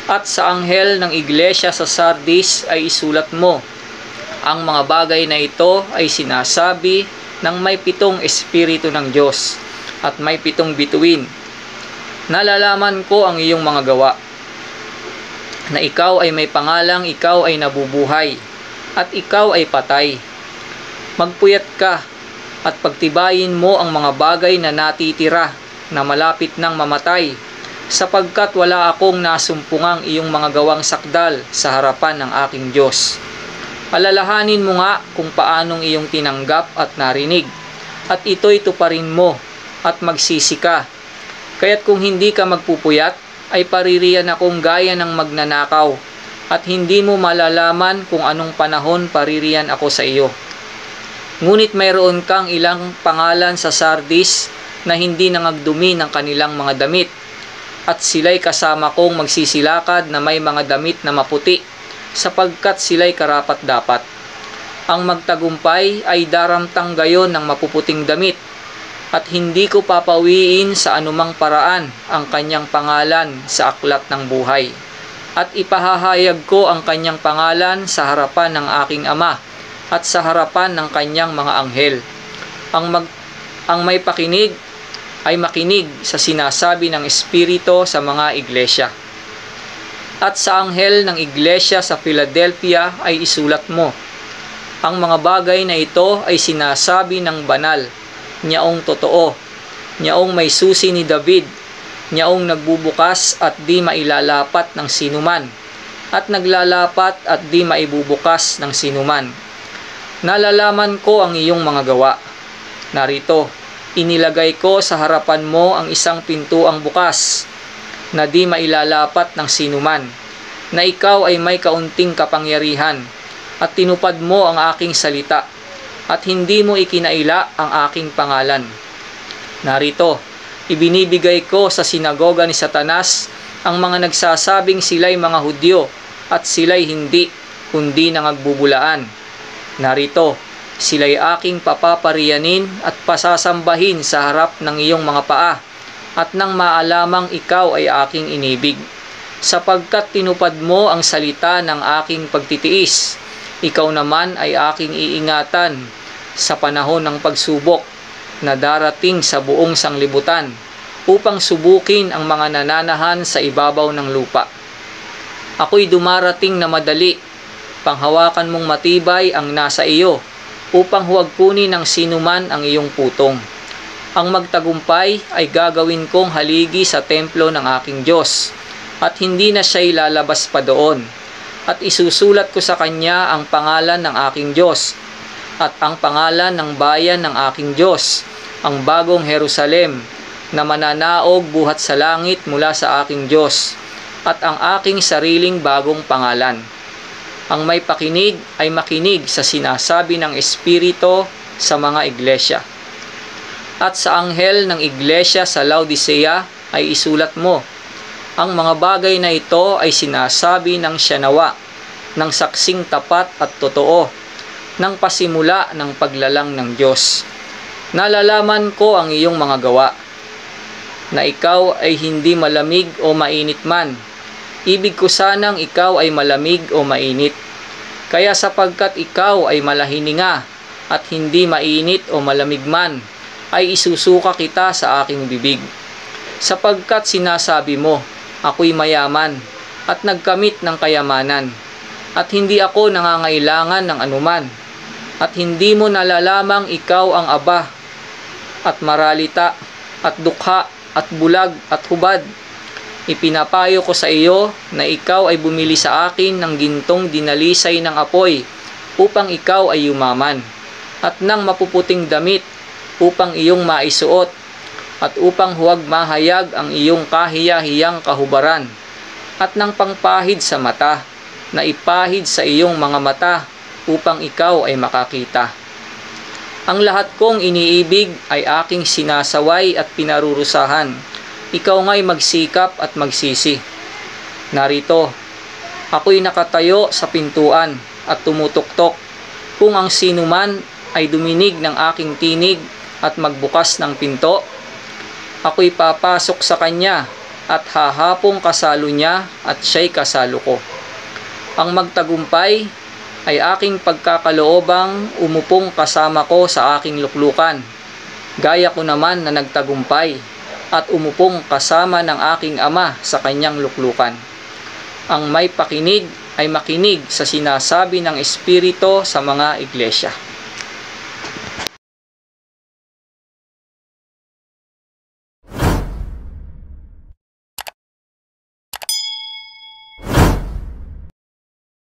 At sa anghel ng iglesia sa Sardis ay isulat mo, ang mga bagay na ito ay sinasabi ng may 7 espiritu ng Diyos at may 7 bituin. Nalalaman ko ang iyong mga gawa, na ikaw ay may pangalang ikaw ay nabubuhay, at ikaw ay patay. Magpuyat ka at pagtibayin mo ang mga bagay na natitira na malapit nang mamatay, sapagkat wala akong nasumpungang iyong mga gawang sakdal sa harapan ng aking Diyos. Alalahanin mo nga kung paanong iyong tinanggap at narinig, at ito'y tuparin mo at magsisi ka. Kaya't kung hindi ka magpupuyat, ay paririyan akong gaya ng magnanakaw, at hindi mo malalaman kung anong panahon paririyan ako sa iyo. Ngunit mayroon kang ilang pangalan sa Sardis na hindi nangagdumi ng kanilang mga damit, at sila'y kasama kong magsisilakad na may mga damit na maputi, sapagkat sila'y karapat-dapat. Ang magtagumpay ay daramtang gayon ng mapuputing damit, at hindi ko papawiin sa anumang paraan ang kanyang pangalan sa aklat ng buhay. At ipahahayag ko ang kanyang pangalan sa harapan ng aking Ama at sa harapan ng kanyang mga anghel. Ang may pakinig ay makinig sa sinasabi ng Espiritu sa mga iglesia. At sa anghel ng iglesia sa Philadelphia ay isulat mo, ang mga bagay na ito ay sinasabi ng banal, Nyaong totoo, Nyaong may susi ni David, Nyaong nagbubukas at di mailalapat ng sinuman, at naglalapat at di maibubukas ng sinuman. Nalalaman ko ang iyong mga gawa. Narito, inilagay ko sa harapan mo ang isang pintuang bukas, na di mailalapat ng sinuman, na ikaw ay may kaunting kapangyarihan, at tinupad mo ang aking salita, at hindi mo ikinaila ang aking pangalan. Narito, ibinibigay ko sa sinagoga ni Satanas ang mga nagsasabing sila'y mga Hudyo at sila'y hindi, kundi nangagbubulaan. Narito, sila'y aking papapariyanin at pasasambahin sa harap ng iyong mga paa, at nang maalamang ikaw ay aking inibig. Sapagkat tinupad mo ang salita ng aking pagtitiis, ikaw naman ay aking iingatan sa panahon ng pagsubok na darating sa buong sanglibutan, upang subukin ang mga nananahan sa ibabaw ng lupa. Ako'y dumarating na madali, panghawakan mong matibay ang nasa iyo, upang huwag kunin ng sinuman ang iyong putong. Ang magtagumpay ay gagawin kong haligi sa templo ng aking Diyos, at hindi na siya'y lalabas pa doon. At isusulat ko sa kanya ang pangalan ng aking Diyos, at ang pangalan ng bayan ng aking Diyos, ang bagong Jerusalem, na mananaog buhat sa langit mula sa aking Diyos, at ang aking sariling bagong pangalan. Ang may pakinig ay makinig sa sinasabi ng Espiritu sa mga iglesia. At sa anghel ng iglesia sa Laodicea ay isulat mo, ang mga bagay na ito ay sinasabi ng Siyanawa, ng saksing tapat at totoo, ng pasimula ng paglalang ng Diyos. Nalalaman ko ang iyong mga gawa, na ikaw ay hindi malamig o mainit man. Ibig ko sanang ikaw ay malamig o mainit. Kaya sapagkat ikaw ay malahininga at hindi mainit o malamig man, ay isusuka kita sa aking bibig. Sapagkat sinasabi mo, ako'y mayaman at nagkamit ng kayamanan, at hindi ako nangangailangan ng anuman, at hindi mo nalalamang ikaw ang aba, at maralita, at dukha, at bulag, at hubad. Ipinapayo ko sa iyo na ikaw ay bumili sa akin ng gintong dinalisay ng apoy, upang ikaw ay yumaman, at ng mapuputing damit, upang iyong maisuot, at upang huwag mahayag ang iyong kahiya-hiyang kahubaran, at ng pangpahid sa mata, na ipahid sa iyong mga mata, upang ikaw ay makakita. Ang lahat kong iniibig ay aking sinasaway at pinarurusahan. Ikaw nga'y magsikap at magsisi. Narito, ako'y nakatayo sa pintuan at tumutuktok. Kung ang sinuman ay duminig ng aking tinig at magbukas ng pinto, ako'y papasok sa kanya at hahapong kasalo niya at siya'y kasalo ko. Ang magtagumpay ay aking pagkakaloobang umupong kasama ko sa aking luklukan, gaya ko naman na nagtagumpay at umupong kasama ng aking Ama sa kanyang luklukan. Ang may pakinig ay makinig sa sinasabi ng Espiritu sa mga iglesia.